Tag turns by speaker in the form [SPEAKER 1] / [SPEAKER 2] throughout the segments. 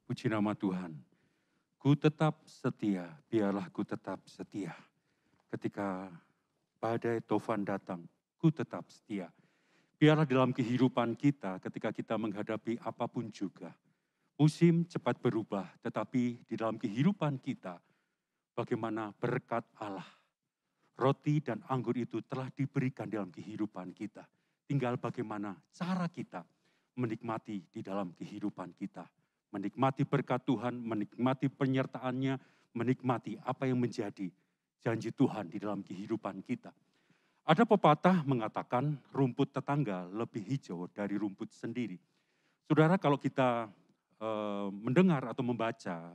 [SPEAKER 1] Puji nama Tuhan. Ku tetap setia, biarlah ku tetap setia. Ketika badai tofan datang, ku tetap setia. Biarlah dalam kehidupan kita, ketika kita menghadapi apapun juga, musim cepat berubah, tetapi di dalam kehidupan kita, bagaimana berkat Allah, roti dan anggur itu telah diberikan dalam kehidupan kita. Tinggal bagaimana cara kita menikmati di dalam kehidupan kita. Menikmati berkat Tuhan, menikmati penyertaannya, menikmati apa yang menjadi janji Tuhan di dalam kehidupan kita. Ada pepatah mengatakan rumput tetangga lebih hijau dari rumput sendiri. Saudara, kalau kita mendengar atau membaca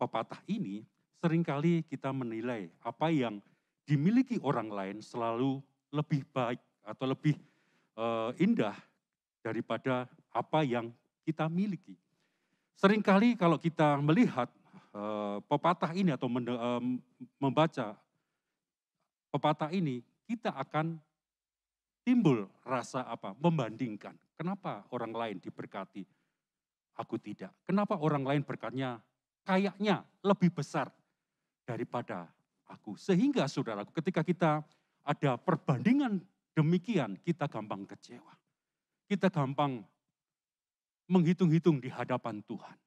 [SPEAKER 1] pepatah ini, seringkali kita menilai apa yang dimiliki orang lain selalu lebih baik atau lebih indah daripada apa yang kita miliki. Seringkali kalau kita melihat pepatah ini atau membaca pepatah ini, kita akan timbul rasa apa? Membandingkan. Kenapa orang lain diberkati, aku tidak? Kenapa orang lain berkatnya kayaknya lebih besar daripada aku? Sehingga saudaraku, ketika kita ada perbandingan demikian, kita gampang kecewa. Kita gampang menghitung-hitung di hadapan Tuhan.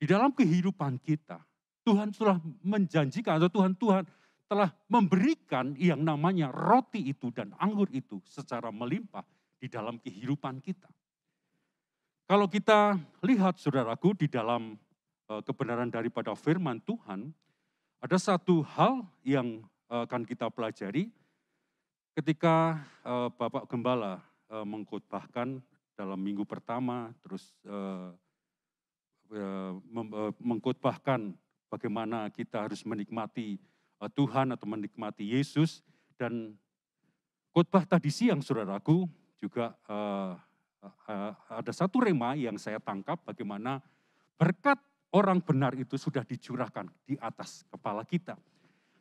[SPEAKER 1] Di dalam kehidupan kita, Tuhan telah menjanjikan atau Tuhan telah memberikan yang namanya roti itu dan anggur itu secara melimpah di dalam kehidupan kita. Kalau kita lihat saudaraku di dalam kebenaran daripada firman Tuhan, ada satu hal yang akan kita pelajari ketika Bapak Gembala mengkhotbahkan dalam minggu pertama, terus mengkhotbahkan bagaimana kita harus menikmati Tuhan atau menikmati Yesus. Dan khotbah tadi siang saudaraku juga ada satu rema yang saya tangkap, bagaimana berkat orang benar itu sudah dicurahkan di atas kepala kita.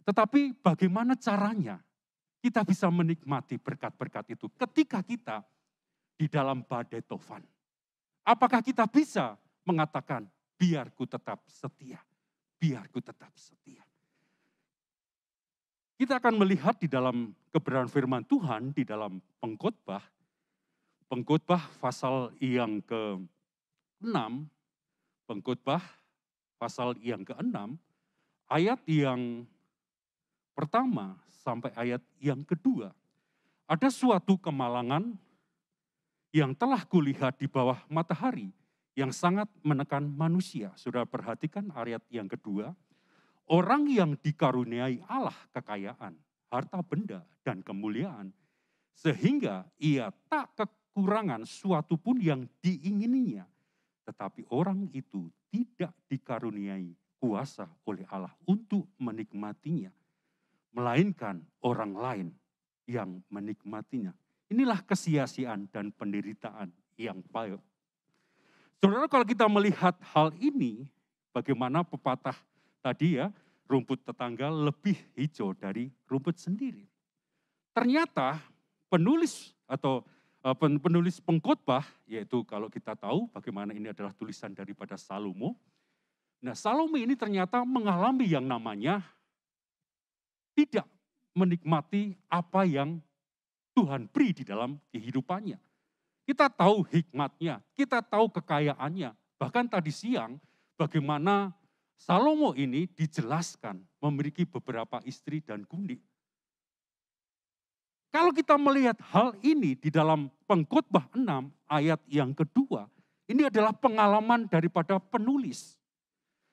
[SPEAKER 1] Tetapi bagaimana caranya kita bisa menikmati berkat-berkat itu ketika kita di dalam badai tofan? Apakah kita bisa mengatakan, biar ku tetap setia, biar ku tetap setia? Kita akan melihat di dalam kebenaran firman Tuhan, di dalam pengkhotbah pasal yang ke-6, pengkhotbah pasal yang ke-6, ayat yang pertama sampai ayat yang kedua. Ada suatu kemalangan yang telah kulihat di bawah matahari yang sangat menekan manusia. Sudah perhatikan ayat yang kedua. Orang yang dikaruniai Allah kekayaan, harta benda dan kemuliaan, sehingga ia tak kekurangan suatu pun yang diingininya. Tetapi orang itu tidak dikaruniai kuasa oleh Allah untuk menikmatinya, melainkan orang lain yang menikmatinya. Inilah kesia-siaan dan penderitaan yang pahit. Saudara, kalau kita melihat hal ini, bagaimana pepatah tadi ya, rumput tetangga lebih hijau dari rumput sendiri. Ternyata penulis atau penulis pengkhotbah, yaitu kalau kita tahu bagaimana ini adalah tulisan daripada Salomo. Nah, Salomo ini ternyata mengalami yang namanya tidak menikmati apa yang Tuhan beri di dalam kehidupannya. Kita tahu hikmatnya, kita tahu kekayaannya. Bahkan tadi siang bagaimana Salomo ini dijelaskan memiliki beberapa istri dan gundik. Kalau kita melihat hal ini di dalam pengkhotbah 6 ayat yang kedua, ini adalah pengalaman daripada penulis.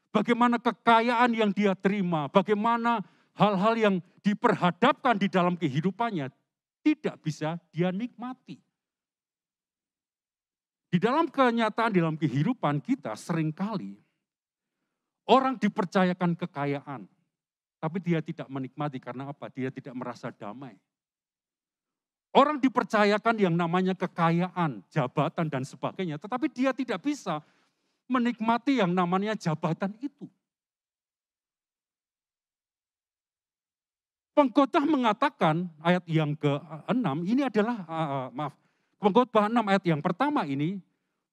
[SPEAKER 1] Bagaimana kekayaan yang dia terima, bagaimana hal-hal yang diperhadapkan di dalam kehidupannya tidak bisa dia nikmati. Di dalam kenyataan, di dalam kehidupan kita seringkali orang dipercayakan kekayaan, tapi dia tidak menikmati karena apa? Dia tidak merasa damai. Orang dipercayakan yang namanya kekayaan, jabatan dan sebagainya, tetapi dia tidak bisa menikmati yang namanya jabatan itu. Pengkhotbah mengatakan ayat yang ke-6 ini adalah, pengkhotbah 6 ayat yang pertama ini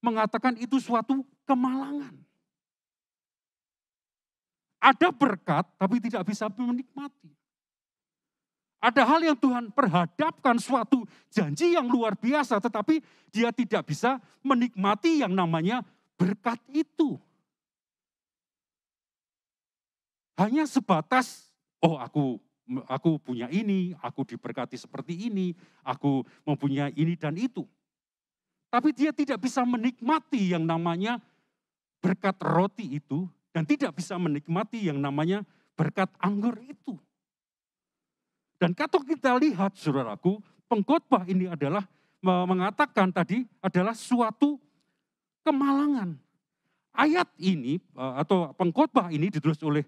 [SPEAKER 1] mengatakan itu suatu kemalangan. Ada berkat tapi tidak bisa menikmati. Ada hal yang Tuhan perhadapkan suatu janji yang luar biasa tetapi dia tidak bisa menikmati yang namanya berkat itu. Hanya sebatas, oh aku punya ini, aku diberkati seperti ini, aku mempunyai ini dan itu. Tapi dia tidak bisa menikmati yang namanya berkat roti itu dan tidak bisa menikmati yang namanya berkat anggur itu. Dan kalau kita lihat saudaraku, pengkhotbah ini adalah mengatakan tadi adalah suatu kemalangan. Ayat ini atau pengkhotbah ini ditulis oleh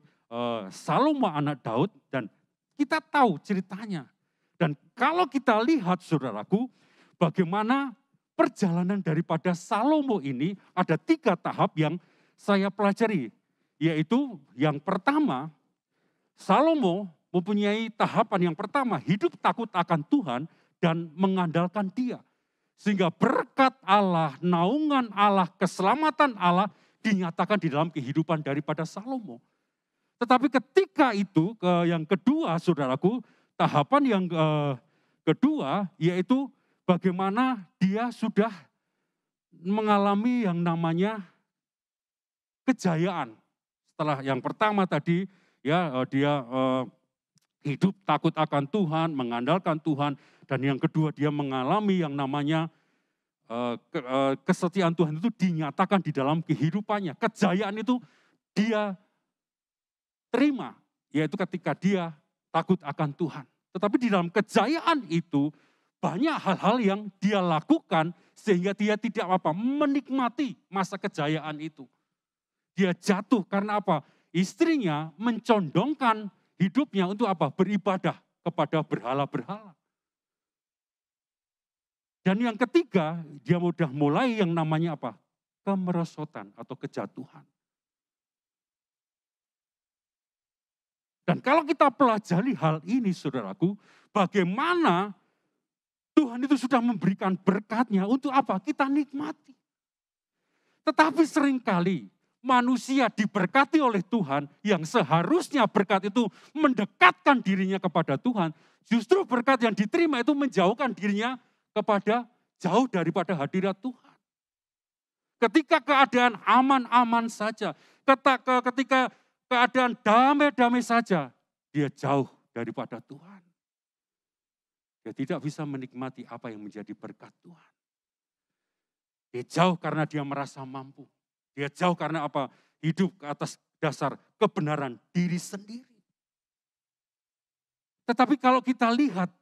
[SPEAKER 1] Salomo anak Daud dan kita tahu ceritanya. Dan kalau kita lihat saudaraku, bagaimana perjalanan daripada Salomo ini ada 3 tahap yang saya pelajari. Yaitu yang pertama, Salomo mempunyai tahapan yang pertama, hidup takut akan Tuhan dan mengandalkan Dia. Sehingga berkat Allah, naungan Allah, keselamatan Allah dinyatakan di dalam kehidupan daripada Salomo. Tetapi ketika itu yang kedua saudaraku, tahapan yang kedua yaitu bagaimana dia sudah mengalami yang namanya kejayaan. Setelah yang pertama tadi ya dia hidup takut akan Tuhan, mengandalkan Tuhan. Dan yang kedua dia mengalami yang namanya kesetiaan Tuhan itu dinyatakan di dalam kehidupannya. Kejayaan itu dia terima, yaitu ketika dia takut akan Tuhan. Tetapi di dalam kejayaan itu banyak hal-hal yang dia lakukan sehingga dia tidak menikmati masa kejayaan itu. Dia jatuh karena apa? Istrinya mencondongkan hidupnya untuk apa? Beribadah kepada berhala-berhala. Dan yang ketiga, dia sudah mulai yang namanya apa? Kemerosotan atau kejatuhan. Dan kalau kita pelajari hal ini saudaraku, bagaimana Tuhan itu sudah memberikan berkatnya untuk apa? Kita nikmati. Tetapi seringkali manusia diberkati oleh Tuhan yang seharusnya berkat itu mendekatkan dirinya kepada Tuhan. Justru berkat yang diterima itu menjauhkan dirinya kepada jauh daripada hadirat Tuhan. Ketika keadaan aman-aman saja, ketika keadaan damai-damai saja, dia jauh daripada Tuhan. Dia tidak bisa menikmati apa yang menjadi berkat Tuhan. Dia jauh karena dia merasa mampu. Dia jauh karena apa? Hidup ke atas dasar kebenaran diri sendiri. Tetapi kalau kita lihat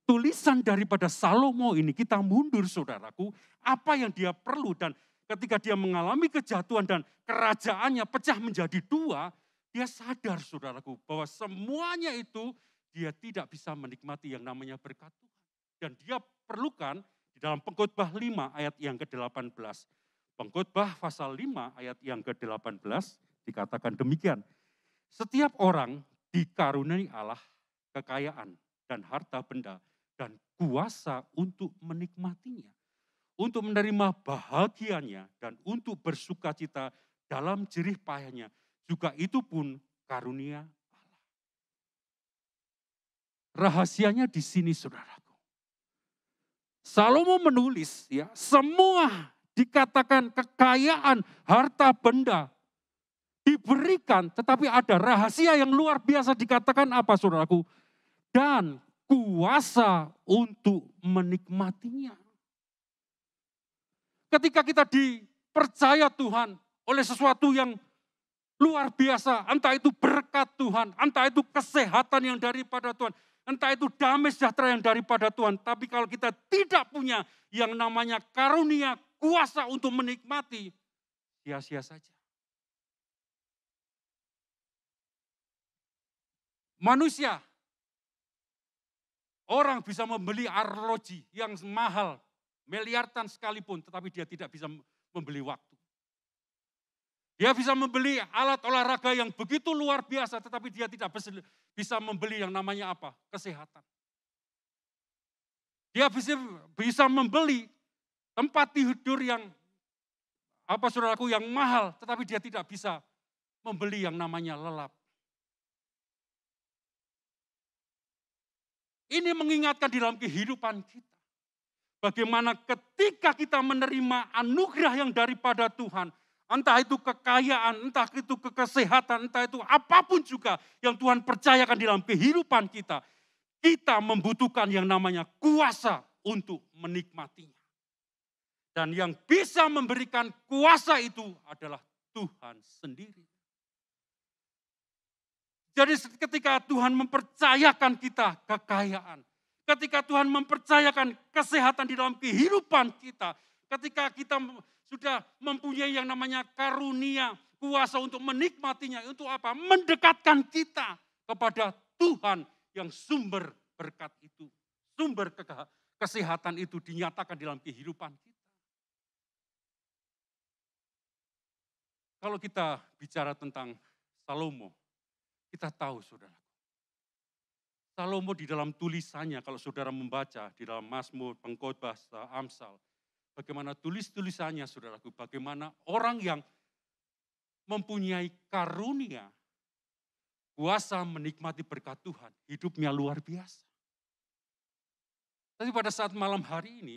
[SPEAKER 1] tulisan daripada Salomo ini, kita mundur saudaraku, apa yang dia perlu dan ketika dia mengalami kejatuhan dan kerajaannya pecah menjadi 2, dia sadar saudaraku bahwa semuanya itu dia tidak bisa menikmati yang namanya berkat Tuhan. Dan dia perlukan di dalam Pengkhotbah 5 ayat yang ke-18. Pengkhotbah pasal 5 ayat yang ke-18 dikatakan demikian. Setiap orang dikaruniai Allah kekayaan dan harta benda dan kuasa untuk menikmatinya. Untuk menerima bahagianya dan untuk bersukacita dalam jerih payahnya. Juga itu pun karunia Allah. Rahasianya di sini saudaraku. Salomo menulis ya, semua dikatakan kekayaan, harta benda diberikan, tetapi ada rahasia yang luar biasa dikatakan apa saudaraku? Dan kuasa untuk menikmatinya. Ketika kita dipercaya Tuhan oleh sesuatu yang luar biasa, entah itu berkat Tuhan, entah itu kesehatan yang daripada Tuhan, entah itu damai sejahtera yang daripada Tuhan. Tapi kalau kita tidak punya yang namanya karunia, kuasa untuk menikmati, sia-sia saja. Manusia, orang bisa membeli arloji yang mahal, miliaran sekalipun, tetapi dia tidak bisa membeli waktu. Dia bisa membeli alat olahraga yang begitu luar biasa, tetapi dia tidak bisa membeli yang namanya apa? Kesehatan. Dia bisa membeli tempat tidur yang apa saudaraku yang mahal, tetapi dia tidak bisa membeli yang namanya lelap. Ini mengingatkan di dalam kehidupan kita. Bagaimana ketika kita menerima anugerah yang daripada Tuhan, entah itu kekayaan, entah itu kesehatan, entah itu apapun juga yang Tuhan percayakan di dalam kehidupan kita, kita membutuhkan yang namanya kuasa untuk menikmatinya. Dan yang bisa memberikan kuasa itu adalah Tuhan sendiri. Jadi ketika Tuhan mempercayakan kita kekayaan, ketika Tuhan mempercayakan kesehatan di dalam kehidupan kita, ketika kita sudah mempunyai yang namanya karunia, kuasa untuk menikmatinya, untuk apa? Mendekatkan kita kepada Tuhan yang sumber berkat itu, sumber kesehatan itu dinyatakan di dalam kehidupan kita. Kalau kita bicara tentang Salomo, kita tahu saudara, Salomo di dalam tulisannya, kalau saudara membaca di dalam Mazmur, Pengkhotbah, Amsal, bagaimana tulisannya saudaraku, bagaimana orang yang mempunyai karunia, kuasa menikmati berkat Tuhan, hidupnya luar biasa. Tapi pada saat malam hari ini,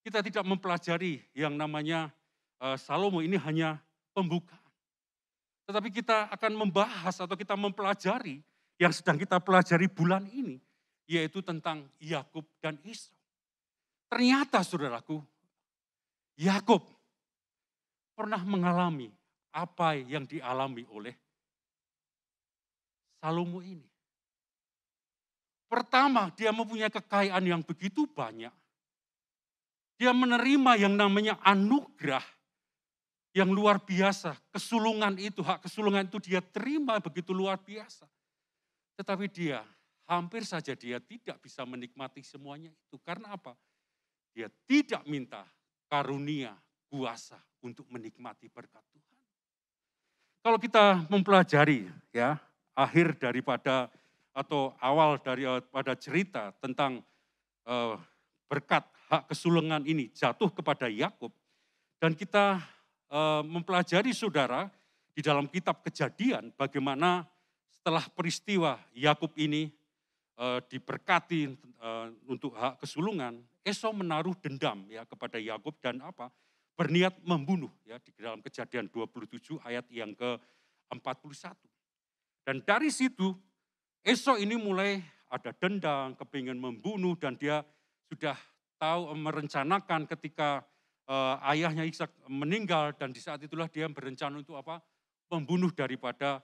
[SPEAKER 1] kita tidak mempelajari yang namanya Salomo, ini hanya pembukaan. Tetapi kita akan membahas atau kita mempelajari yang sedang kita pelajari bulan ini, yaitu tentang Yakub dan Esau. Ternyata saudaraku, Yakub pernah mengalami apa yang dialami oleh Salomo ini. Pertama, dia mempunyai kekayaan yang begitu banyak. Dia menerima yang namanya anugerah yang luar biasa. Kesulungan itu, hak kesulungan itu dia terima begitu luar biasa. Tetapi dia, hampir saja dia tidak bisa menikmati semuanya itu. Karena apa? Dia tidak minta karunia, kuasa untuk menikmati berkat Tuhan. Kalau kita mempelajari ya, akhir daripada atau awal daripada cerita tentang berkat hak kesulungan ini jatuh kepada Yakub, dan kita mempelajari saudara di dalam kitab Kejadian bagaimana setelah peristiwa Yakub ini diberkati untuk hak kesulungan, Esau menaruh dendam ya kepada Yakub dan apa? Berniat membunuh ya di dalam Kejadian 27 ayat yang ke-41. Dan dari situ Esau ini mulai ada dendam, kepingin membunuh, dan dia sudah tahu merencanakan ketika ayahnya Ishak meninggal, dan di saat itulah dia berencana untuk apa? Membunuh daripada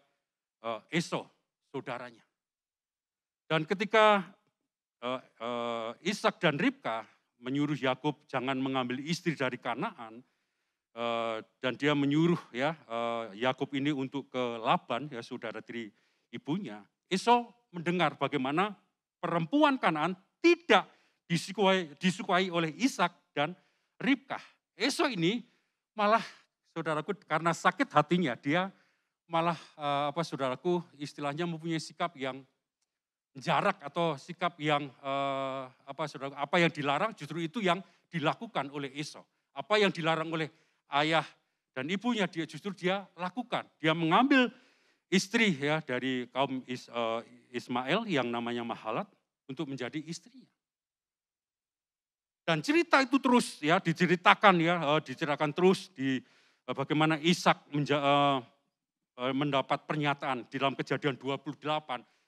[SPEAKER 1] Esau, saudaranya. Dan ketika Ishak dan Ribka menyuruh Yakub jangan mengambil istri dari Kanaan, dan dia menyuruh ya Yakub ini untuk ke Laban, ya saudara tiri ibunya. Esau mendengar bagaimana perempuan Kanaan tidak disukai oleh Ishak dan Ribka. Esau ini malah saudaraku karena sakit hatinya dia malah saudaraku istilahnya mempunyai sikap yang jarak atau sikap yang saudaraku, apa yang dilarang justru itu yang dilakukan oleh Esau. Apa yang dilarang oleh ayah dan ibunya justru dia lakukan. Dia mengambil istri ya dari kaum Ismail yang namanya Mahalat untuk menjadi istrinya. Dan cerita itu terus ya diceritakan terus di bagaimana Ishak mendapat pernyataan di dalam Kejadian 28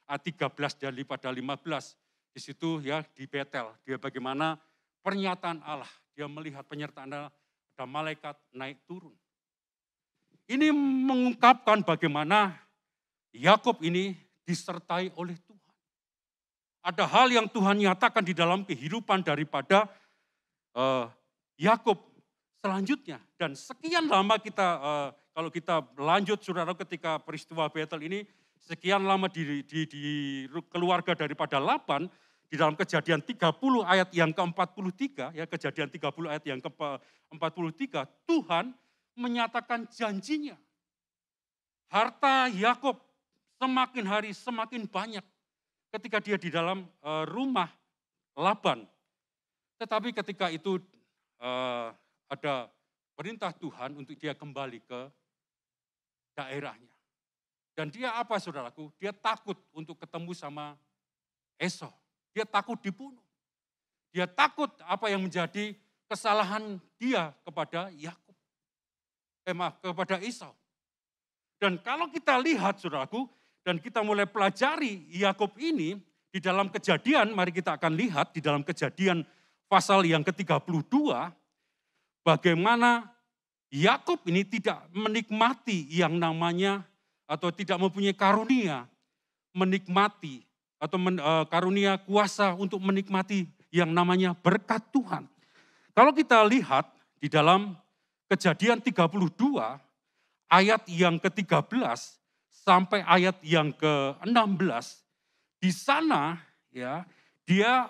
[SPEAKER 1] ayat 13 dan pada 15. Di situ ya di Betel, dia bagaimana pernyataan Allah, dia melihat penyertaan Allah, ada malaikat naik turun. Ini mengungkapkan bagaimana Yakub ini disertai oleh Tuhan. Ada hal yang Tuhan nyatakan di dalam kehidupan daripada Yakub selanjutnya. Dan sekian lama kita, kalau kita lanjut saudara ketika peristiwa Betel ini, sekian lama di keluarga daripada Laban, di dalam Kejadian 30 ayat yang ke-43, ya Kejadian 30 ayat yang ke-43, Tuhan menyatakan janjinya. Harta Yakub semakin hari semakin banyak ketika dia di dalam rumah Laban. Tetapi ketika itu ada perintah Tuhan untuk dia kembali ke daerahnya. Dan dia apa saudaraku? Dia takut untuk ketemu sama Esau. Dia takut dibunuh. Dia takut apa yang menjadi kesalahan dia kepada Yakub. Kepada Esau. Dan kalau kita lihat saudaraku, dan kita mulai pelajari Yakub ini, di dalam Kejadian, mari kita akan lihat di dalam Kejadian pasal yang ke-32, bagaimana Yakub ini tidak menikmati yang namanya, atau tidak mempunyai karunia menikmati, atau karunia kuasa untuk menikmati yang namanya berkat Tuhan. Kalau kita lihat di dalam Kejadian 32, ayat yang ke-13 sampai ayat yang ke-16, di sana ya dia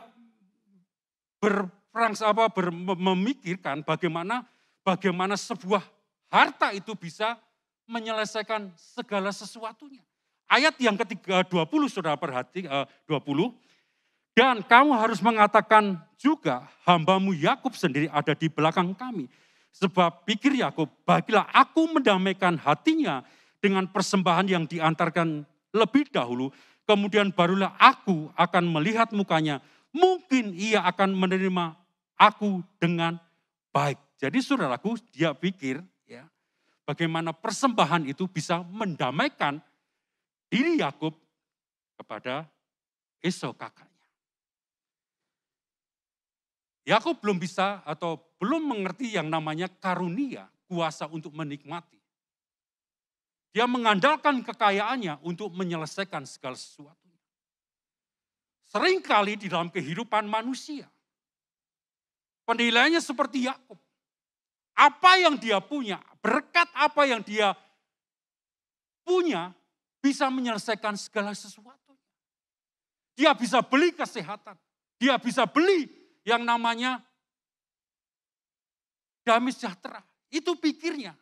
[SPEAKER 1] memikirkan bagaimana sebuah harta itu bisa menyelesaikan segala sesuatunya. Ayat yang ke-20 saudara perhati 20. Dan kamu harus mengatakan juga, hambamu Yakub sendiri ada di belakang kami. Sebab pikir Yakub, bagilah aku mendamaikan hatinya dengan persembahan yang diantarkan lebih dahulu. Kemudian barulah aku akan melihat mukanya. Mungkin ia akan menerima aku dengan baik. Jadi saudaraku, dia pikir ya, bagaimana persembahan itu bisa mendamaikan diri Yakub kepada Esau kakaknya. Yakub belum bisa atau belum mengerti yang namanya karunia, kuasa untuk menikmati. Dia mengandalkan kekayaannya untuk menyelesaikan segala sesuatu. Seringkali di dalam kehidupan manusia, penilaiannya seperti Yakub. Apa yang dia punya, berkat apa yang dia punya, bisa menyelesaikan segala sesuatu. Dia bisa beli kesehatan, dia bisa beli yang namanya damai sejahtera. Itu pikirnya.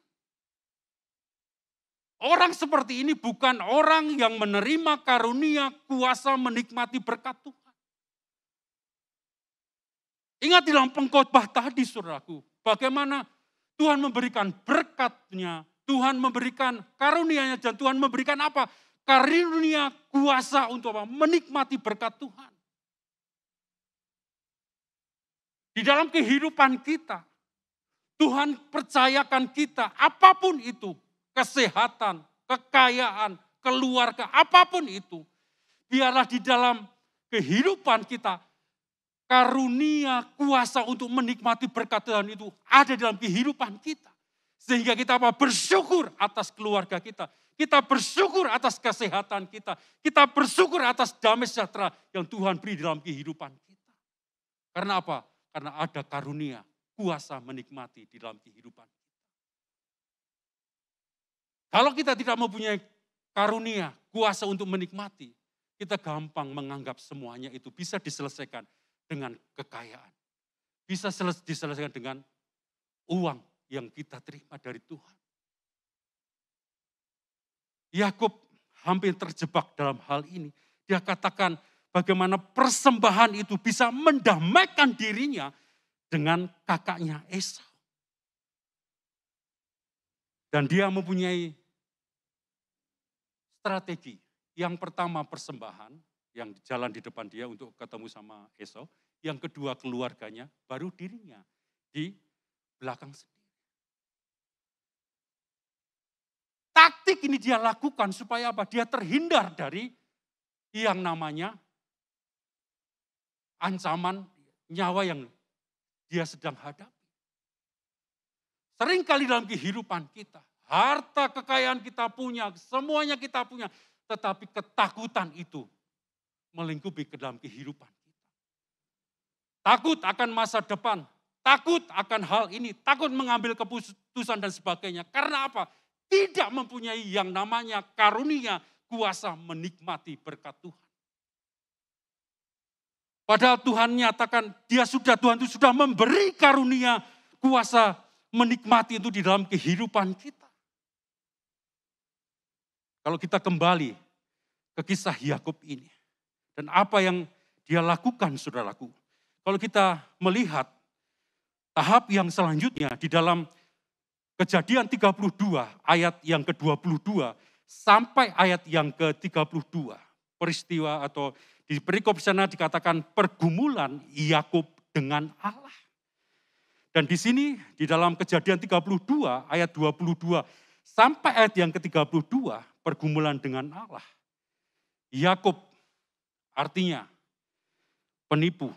[SPEAKER 1] Orang seperti ini bukan orang yang menerima karunia kuasa menikmati berkat Tuhan. Ingat di dalam pengkhotbah tadi saudaraku, bagaimana Tuhan memberikan berkatnya, Tuhan memberikan karunia-Nya, dan Tuhan memberikan apa? Karunia kuasa untuk apa? Menikmati berkat Tuhan. Di dalam kehidupan kita, Tuhan percayakan kita apapun itu, kesehatan, kekayaan, keluarga, apapun itu. Biarlah di dalam kehidupan kita, karunia kuasa untuk menikmati berkat Tuhan itu ada dalam kehidupan kita. Sehingga kita apa? Bersyukur atas keluarga kita. Kita bersyukur atas kesehatan kita. Kita bersyukur atas damai sejahtera yang Tuhan beri dalam kehidupan kita. Karena apa? Karena ada karunia, kuasa menikmati di dalam kehidupan kita. Kalau kita tidak mempunyai karunia, kuasa untuk menikmati, kita gampang menganggap semuanya itu bisa diselesaikan dengan kekayaan. Bisa diselesaikan dengan uang yang kita terima dari Tuhan. Yakub hampir terjebak dalam hal ini. Dia katakan bagaimana persembahan itu bisa mendamaikan dirinya dengan kakaknya Esau. Dan dia mempunyai strategi. Yang pertama persembahan yang jalan di depan dia untuk ketemu sama Esau. Yang kedua keluarganya, baru dirinya di belakang sendiri. Taktik ini dia lakukan supaya apa? Dia terhindar dari yang namanya ancaman nyawa yang dia sedang hadapi. Seringkali dalam kehidupan kita, harta kekayaan kita punya, semuanya kita punya, tetapi ketakutan itu melingkupi ke dalam kehidupan kita. Takut akan masa depan, takut akan hal ini, takut mengambil keputusan dan sebagainya. Karena apa? Tidak mempunyai yang namanya karunia, kuasa menikmati berkat Tuhan. Padahal Tuhan nyatakan Tuhan itu sudah memberi karunia kuasa menikmati itu di dalam kehidupan kita. Kalau kita kembali ke kisah Yakub ini dan apa yang dia lakukan saudaraku. Kalau kita melihat tahap yang selanjutnya di dalam Kejadian 32 ayat yang ke-22 sampai ayat yang ke-32. Peristiwa atau di perikop sana dikatakan pergumulan Yakub dengan Allah. Dan di sini di dalam Kejadian 32 ayat 22 sampai ayat yang ke-32 pergumulan dengan Allah. Yakub artinya penipu.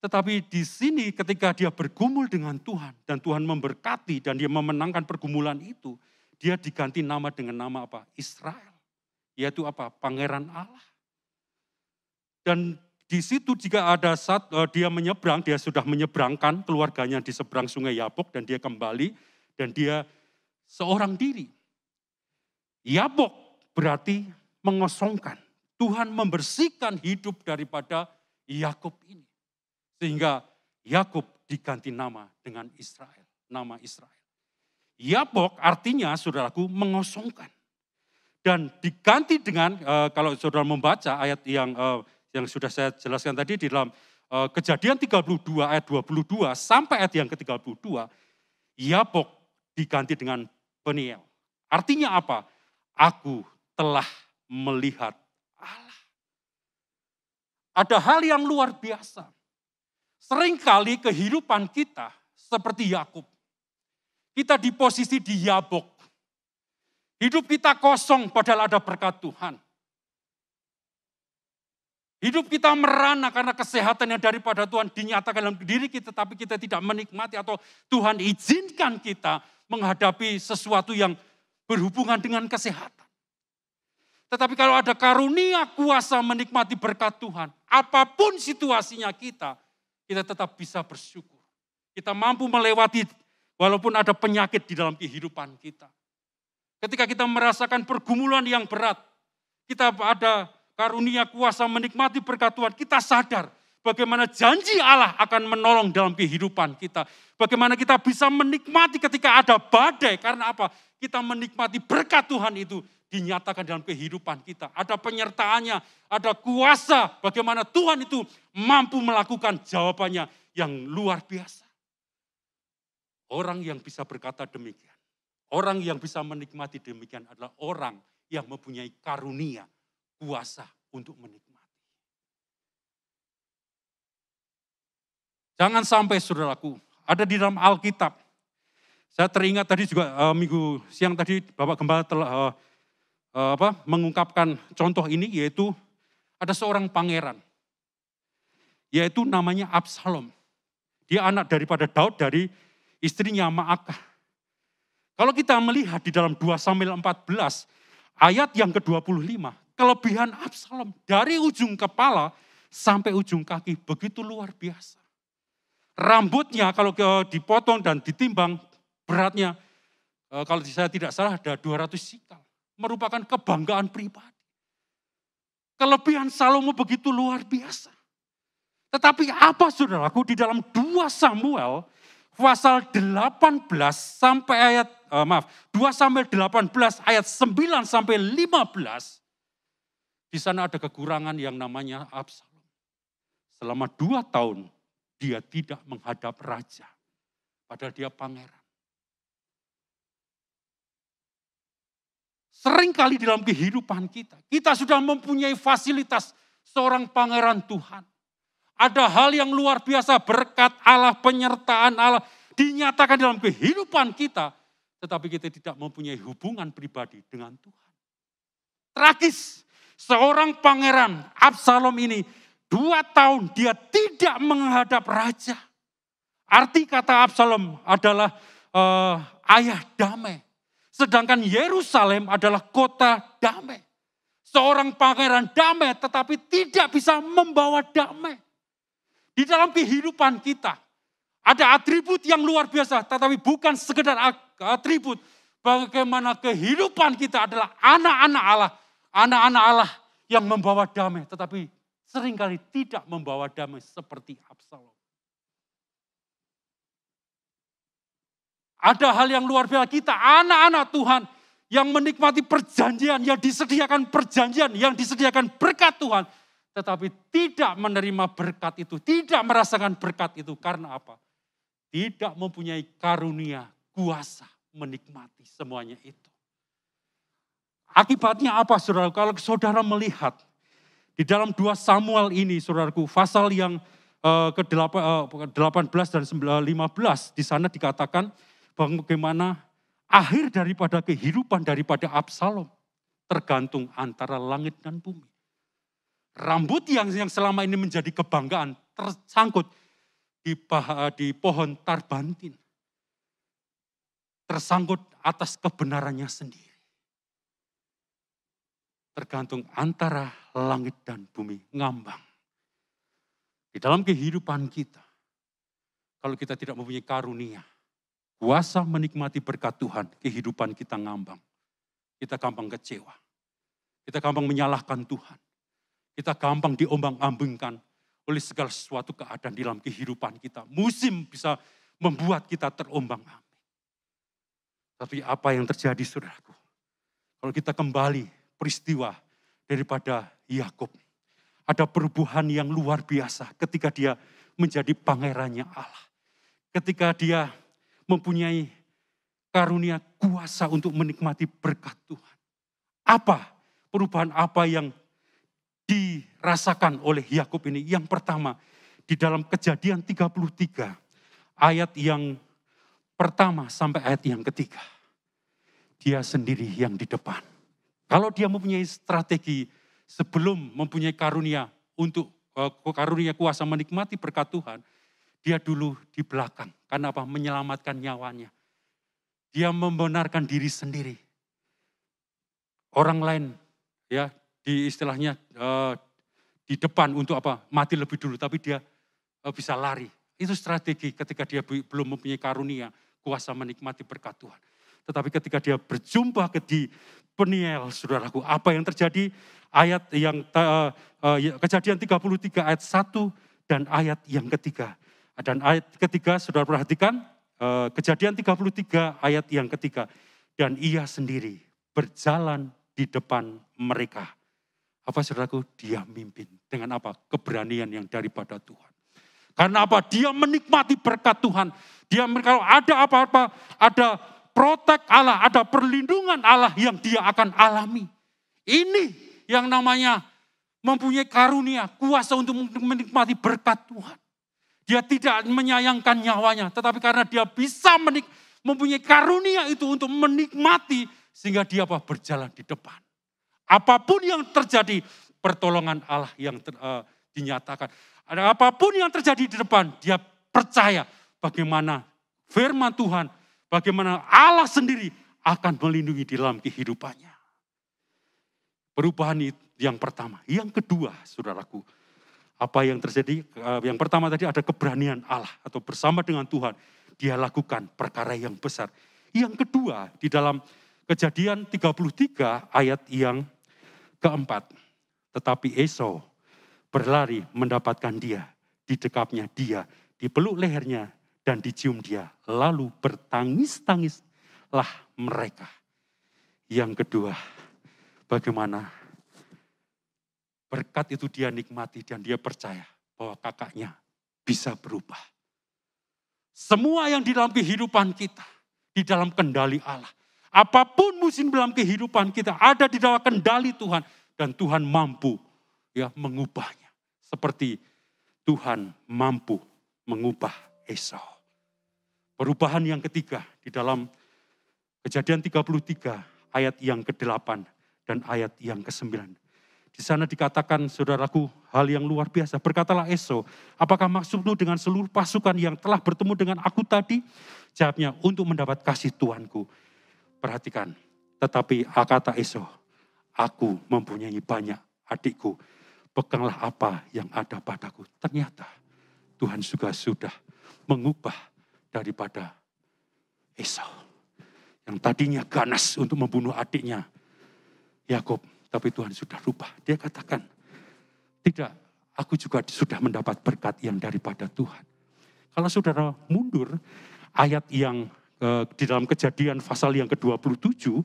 [SPEAKER 1] Tetapi di sini ketika dia bergumul dengan Tuhan dan Tuhan memberkati dan dia memenangkan pergumulan itu, dia diganti nama dengan nama apa? Israel. Yaitu apa? Pangeran Allah. Dan di situ jika ada saat dia menyeberang, dia sudah menyeberangkan keluarganya di seberang sungai Yabok dan dia kembali dan dia seorang diri. Yabok berarti mengosongkan. Tuhan membersihkan hidup daripada Yakub ini. Sehingga Yakub diganti nama dengan Israel, nama Israel. Yabok artinya saudaraku mengosongkan. Dan diganti dengan, kalau saudara membaca ayat yang sudah saya jelaskan tadi di dalam Kejadian 32 ayat 22 sampai ayat yang ke-32, Yabok diganti dengan Peniel. Artinya apa? Aku telah melihat Allah. Ada hal yang luar biasa. Seringkali kehidupan kita seperti Yakub. Kita di posisi di Yabok. Hidup kita kosong padahal ada berkat Tuhan. Hidup kita merana karena kesehatan yang daripada Tuhan dinyatakan dalam diri kita, tapi kita tidak menikmati atau Tuhan izinkan kita menghadapi sesuatu yang berhubungan dengan kesehatan. Tetapi kalau ada karunia kuasa menikmati berkat Tuhan, apapun situasinya kita tetap bisa bersyukur. Kita mampu melewati walaupun ada penyakit di dalam kehidupan kita. Ketika kita merasakan pergumulan yang berat, kita ada karunia kuasa menikmati berkat Tuhan, kita sadar bagaimana janji Allah akan menolong dalam kehidupan kita. Bagaimana kita bisa menikmati ketika ada badai, karena apa? Kita menikmati berkat Tuhan itu dinyatakan dalam kehidupan kita. Ada penyertaannya, ada kuasa bagaimana Tuhan itu mampu melakukan jawabannya yang luar biasa. Orang yang bisa berkata demikian, orang yang bisa menikmati demikian adalah orang yang mempunyai karunia, kuasa untuk menikmati. Jangan sampai saudaraku, ada di dalam Alkitab. Saya teringat tadi juga minggu siang tadi Bapak Gembala telah mengungkapkan contoh ini, yaitu ada seorang pangeran, yaitu namanya Absalom. Dia anak daripada Daud dari istrinya Maakah. Kalau kita melihat di dalam 2 Samuel 14 ayat yang ke-25, kelebihan Absalom dari ujung kepala sampai ujung kaki begitu luar biasa. Rambutnya kalau dipotong dan ditimbang beratnya, kalau saya tidak salah ada 200 sikal. Merupakan kebanggaan pribadi. Kelebihan Salomo begitu luar biasa. Tetapi apa saudaraku di dalam 2 Samuel pasal 18 sampai ayat 2 Samuel 18 ayat 9 sampai 15, di sana ada kekurangan yang namanya Absalom. Selama 2 tahun dia tidak menghadap raja, padahal dia pangeran. Seringkali dalam kehidupan kita sudah mempunyai fasilitas seorang pangeran Tuhan. Ada hal yang luar biasa, berkat Allah, penyertaan Allah dinyatakan dalam kehidupan kita, tetapi kita tidak mempunyai hubungan pribadi dengan Tuhan. Tragis, seorang pangeran Absalom ini 2 tahun dia tidak menghadap raja. Arti kata Absalom adalah ayah damai. Sedangkan Yerusalem adalah kota damai. Seorang pangeran damai tetapi tidak bisa membawa damai. Di dalam kehidupan kita ada atribut yang luar biasa, tetapi bukan sekedar atribut. Bagaimana kehidupan kita adalah anak-anak Allah. Anak-anak Allah yang membawa damai, tetapi seringkali tidak membawa damai seperti Absalom. Ada hal yang luar biasa, kita anak-anak Tuhan yang menikmati perjanjian, yang disediakan perjanjian, yang disediakan berkat Tuhan. Tetapi tidak menerima berkat itu, tidak merasakan berkat itu. Karena apa? tidak mempunyai karunia, kuasa menikmati semuanya itu. Akibatnya apa saudara? Kalau saudara melihat di dalam 2 Samuel ini saudaraku, pasal yang ke-18 dan 15 di sana dikatakan bagaimana akhir daripada kehidupan daripada Absalom tergantung antara langit dan bumi. Rambut yang selama ini menjadi kebanggaan tersangkut di pohon tarbantin. Tersangkut atas kebenarannya sendiri. Tergantung antara langit dan bumi, ngambang. Di dalam kehidupan kita, kalau kita tidak mempunyai karunia, kuasa menikmati berkat Tuhan, kehidupan kita ngambang. Kita gampang kecewa. Kita gampang menyalahkan Tuhan. Kita gampang diombang-ambingkan oleh segala sesuatu keadaan dalam kehidupan kita. Musim bisa membuat kita terombang-ambing. Tapi apa yang terjadi saudaraku? Kalau kita kembali peristiwa daripada Yakub, ada perubahan yang luar biasa ketika dia menjadi pangerannya Allah. Ketika dia mempunyai karunia kuasa untuk menikmati berkat Tuhan. Apa perubahan apa yang dirasakan oleh Yakub ini? Yang pertama, di dalam Kejadian 33 ayat yang pertama sampai ayat yang ketiga. Dia sendiri yang di depan. Kalau dia mempunyai strategi sebelum mempunyai karunia untuk karunia kuasa menikmati berkat Tuhan, dia dulu di belakang. Karena apa? Menyelamatkan nyawanya. Dia membenarkan diri sendiri. Orang lain ya di istilahnya di depan untuk apa? Mati lebih dulu, tapi dia bisa lari. Itu strategi ketika dia belum mempunyai karunia kuasa menikmati berkat Tuhan. Tetapi ketika dia berjumpa di Peniel, saudaraku, apa yang terjadi? Ayat yang Kejadian 33 ayat 1 dan ayat yang ketiga. Dan ayat ketiga, saudara perhatikan, Kejadian 33 ayat yang ketiga. Dan ia sendiri berjalan di depan mereka. Apa saudaraku? Dia mimpin. Dengan apa? Keberanian yang daripada Tuhan. Karena apa? Dia menikmati berkat Tuhan. Dia kalau ada apa-apa, ada protek Allah, ada perlindungan Allah yang dia akan alami. Ini yang namanya mempunyai karunia, kuasa untuk menikmati berkat Tuhan. Dia tidak menyayangkan nyawanya, tetapi karena dia bisa mempunyai karunia itu untuk menikmati, sehingga dia berjalan di depan. Apapun yang terjadi, pertolongan Allah yang dinyatakan. Ada apapun yang terjadi di depan, dia percaya bagaimana firman Tuhan, bagaimana Allah sendiri akan melindungi di dalam kehidupannya. Perubahan yang pertama. Yang kedua, saudaraku, apa yang terjadi? Yang pertama tadi ada keberanian Allah atau bersama dengan Tuhan. Dia lakukan perkara yang besar. Yang kedua, di dalam Kejadian 33 ayat yang keempat. Tetapi Esau berlari mendapatkan dia, didekapnya dia, dipeluk lehernya, dan dicium dia. Lalu bertangis-tangislah mereka. Yang kedua, bagaimana berkat itu dia nikmati dan dia percaya bahwa kakaknya bisa berubah. Semua yang di dalam kehidupan kita, di dalam kendali Allah. Apapun musim dalam kehidupan kita ada di dalam kendali Tuhan. Dan Tuhan mampu mengubahnya. Seperti Tuhan mampu mengubah Esau. Perubahan yang ketiga di dalam Kejadian 33 ayat yang ke-8 dan ayat yang ke-9. Di sana dikatakan, saudaraku, hal yang luar biasa. Berkatalah Esau, apakah maksudmu dengan seluruh pasukan yang telah bertemu dengan aku tadi? Jawabnya, untuk mendapat kasih Tuanku. Perhatikan, tetapi kata Esau, aku mempunyai banyak adikku. Peganglah apa yang ada padaku. Ternyata Tuhan juga sudah mengubah daripada Esau. Yang tadinya ganas untuk membunuh adiknya Yakub, tapi Tuhan sudah rubah. Dia katakan, tidak, aku juga sudah mendapat berkat yang daripada Tuhan. Kalau saudara mundur, ayat yang di dalam Kejadian pasal yang ke-27,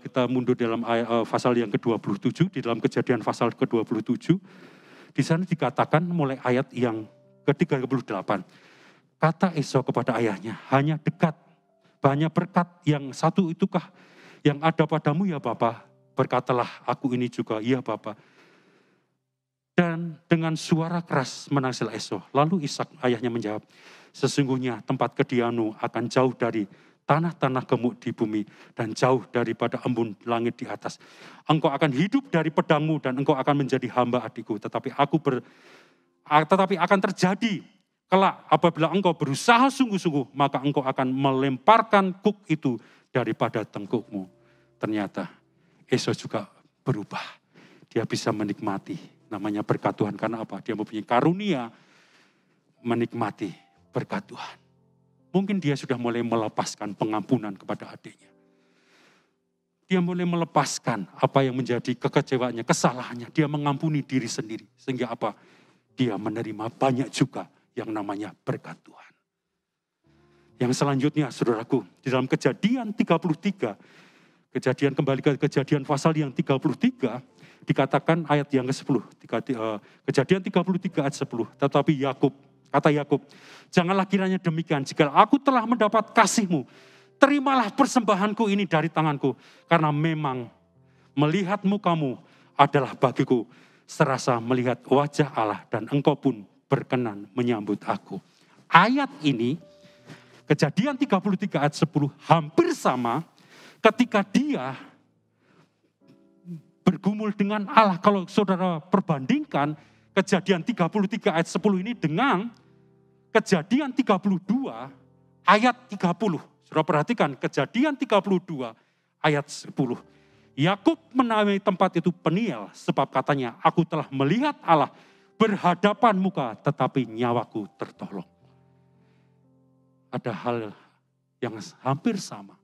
[SPEAKER 1] kita mundur dalam pasal yang ke-27, di dalam Kejadian pasal ke-27, di sana dikatakan mulai ayat yang ke-38. Kata Esau kepada ayahnya, hanya dekat, banyak berkat yang satu itukah yang ada padamu ya Bapa? Berkatalah aku ini juga, iya Bapa. Dan dengan suara keras menangisilah Esau. Lalu Ishak ayahnya menjawab, sesungguhnya tempat kediamu akan jauh dari tanah-tanah gemuk di bumi dan jauh daripada embun langit di atas. Engkau akan hidup dari pedangmu dan engkau akan menjadi hamba adikku. Tetapi akan terjadi kelak apabila engkau berusaha sungguh-sungguh, maka engkau akan melemparkan kuk itu daripada tengkukmu. Ternyata Esau juga berubah. Dia bisa menikmati namanya berkat Tuhan. Karena apa? Dia mempunyai karunia menikmati berkat Tuhan. Mungkin dia sudah mulai melepaskan pengampunan kepada adiknya. Dia mulai melepaskan apa yang menjadi kekecewaannya, kesalahannya. Dia mengampuni diri sendiri. Sehingga apa? Dia menerima banyak juga yang namanya berkat Tuhan. Yang selanjutnya, saudaraku, di dalam Kejadian 33, kembali ke Kejadian pasal yang 33, dikatakan ayat yang ke-10. Kejadian 33 ayat 10. Tetapi kata Yakub, janganlah kiranya demikian, jika aku telah mendapat kasih-Mu, terimalah persembahanku ini dari tanganku, karena memang melihat muka-Mu adalah bagiku serasa melihat wajah Allah, dan engkau pun berkenan menyambut aku. Ayat ini, Kejadian 33 ayat 10, hampir sama ketika dia bergumul dengan Allah. Kalau saudara perbandingkan Kejadian 33 ayat 10 ini dengan Kejadian 32 ayat 30. Saudara perhatikan Kejadian 32 ayat 10. Yakub menamai tempat itu Peniel sebab katanya, aku telah melihat Allah berhadapan muka tetapi nyawaku tertolong. Ada hal yang hampir sama.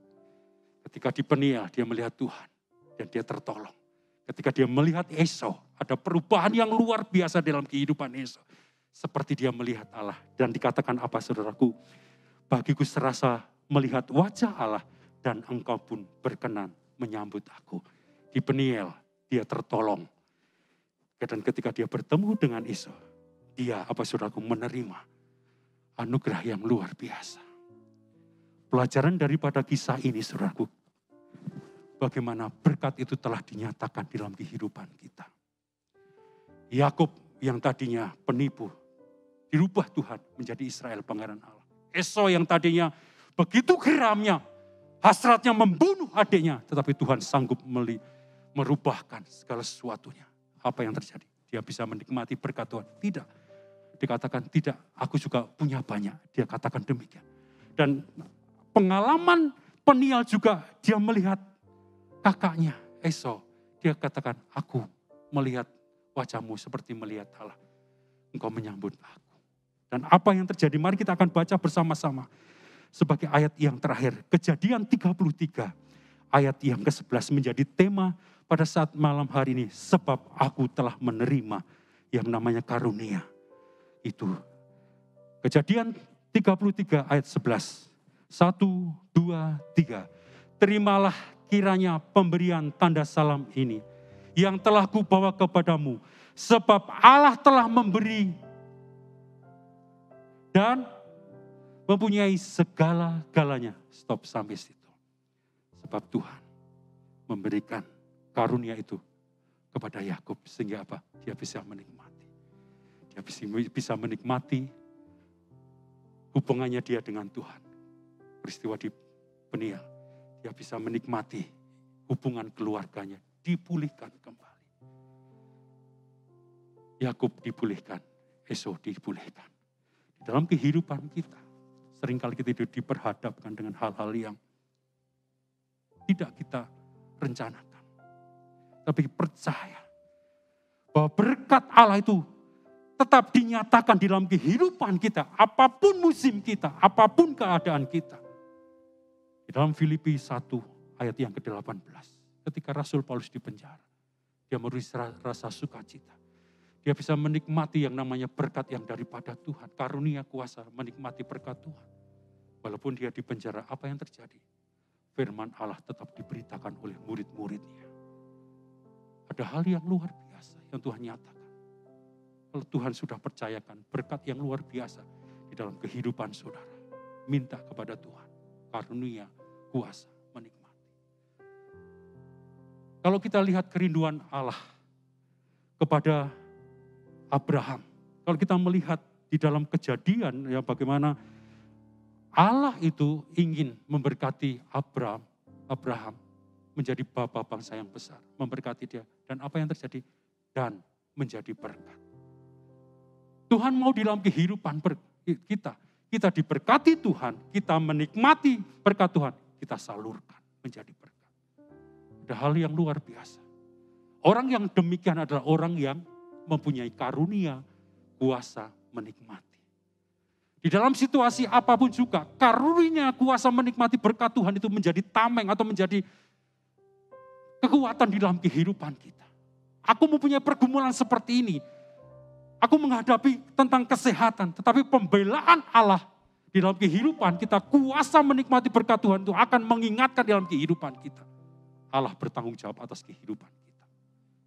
[SPEAKER 1] Ketika di Peniel dia melihat Tuhan dan dia tertolong. Ketika dia melihat Esau, ada perubahan yang luar biasa dalam kehidupan Esau. Seperti dia melihat Allah. Dan dikatakan apa saudaraku? Bagiku serasa melihat wajah Allah dan engkau pun berkenan menyambut aku. Di Peniel dia tertolong. Dan ketika dia bertemu dengan Esau, dia saudaraku menerima anugerah yang luar biasa. Pelajaran daripada kisah ini saudaraku, bagaimana berkat itu telah dinyatakan dalam kehidupan kita. Yakub yang tadinya penipu, dirubah Tuhan menjadi Israel pangeran Allah. Esau yang tadinya begitu geramnya, hasratnya membunuh adiknya, tetapi Tuhan sanggup merubahkan segala sesuatunya. Apa yang terjadi? Dia bisa menikmati berkat Tuhan. Tidak. Dikatakan tidak, aku juga punya banyak. Dia katakan demikian. Dan pengalaman Peniel juga dia melihat kakaknya Esau. Dia katakan, aku melihat wajahmu seperti melihat Allah. Engkau menyambut aku. Dan apa yang terjadi? Mari kita akan baca bersama-sama. Sebagai ayat yang terakhir. Kejadian 33. Ayat yang ke-11 menjadi tema pada saat malam hari ini. Sebab aku telah menerima yang namanya karunia. Itu. Kejadian 33 ayat 11. 1, 2, 3. Terimalah kiranya pemberian tanda salam ini. Yang telah kubawa kepadamu. Sebab Allah telah memberi dan mempunyai segala-galanya. Stop sampai situ. Sebab Tuhan memberikan karunia itu kepada Yakub. Sehingga apa? Dia bisa menikmati. Dia bisa menikmati hubungannya dia dengan Tuhan. Peristiwa di Peniel. Dia bisa menikmati hubungan keluarganya. Dipulihkan kembali. Yakub dipulihkan. Esau dipulihkan. Dalam kehidupan kita, seringkali kita diperhadapkan dengan hal-hal yang tidak kita rencanakan. Tapi percaya bahwa berkat Allah itu tetap dinyatakan di dalam kehidupan kita. Apapun musim kita, apapun keadaan kita. Di dalam Filipi 1 ayat yang ke-18. Ketika Rasul Paulus dipenjara, dia menulis rasa sukacita. Dia bisa menikmati yang namanya berkat yang daripada Tuhan. Karunia kuasa menikmati berkat Tuhan. Walaupun dia di penjara, apa yang terjadi? Firman Allah tetap diberitakan oleh murid-muridnya. Ada hal yang luar biasa yang Tuhan nyatakan. Kalau Tuhan sudah percayakan berkat yang luar biasa di dalam kehidupan saudara. Minta kepada Tuhan karunia, kuasa, menikmati. Kalau kita lihat kerinduan Allah kepada Abraham, kalau kita melihat di dalam Kejadian ya bagaimana Allah itu ingin memberkati Abraham menjadi bapa bangsa yang besar, memberkati dia. Dan apa yang terjadi? Dan menjadi berkat. Tuhan mau di dalam kehidupan kita diberkati Tuhan, kita menikmati berkat Tuhan, kita salurkan menjadi berkat. Ada hal yang luar biasa. Orang yang demikian adalah orang yang mempunyai karunia, kuasa, menikmati. Di dalam situasi apapun juga, karunia, kuasa menikmati berkat Tuhan itu menjadi tameng atau menjadi kekuatan di dalam kehidupan kita. Aku mempunyai pergumulan seperti ini. Aku menghadapi tentang kesehatan, tetapi pembelaan Allah di dalam kehidupan kita, kuasa menikmati berkat Tuhan itu akan mengingatkan dalam kehidupan kita. Allah bertanggung jawab atas kehidupan kita.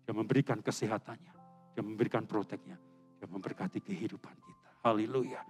[SPEAKER 1] Dia memberikan kesehatannya, dia memberikan proteknya, dia memberkati kehidupan kita. Haleluya.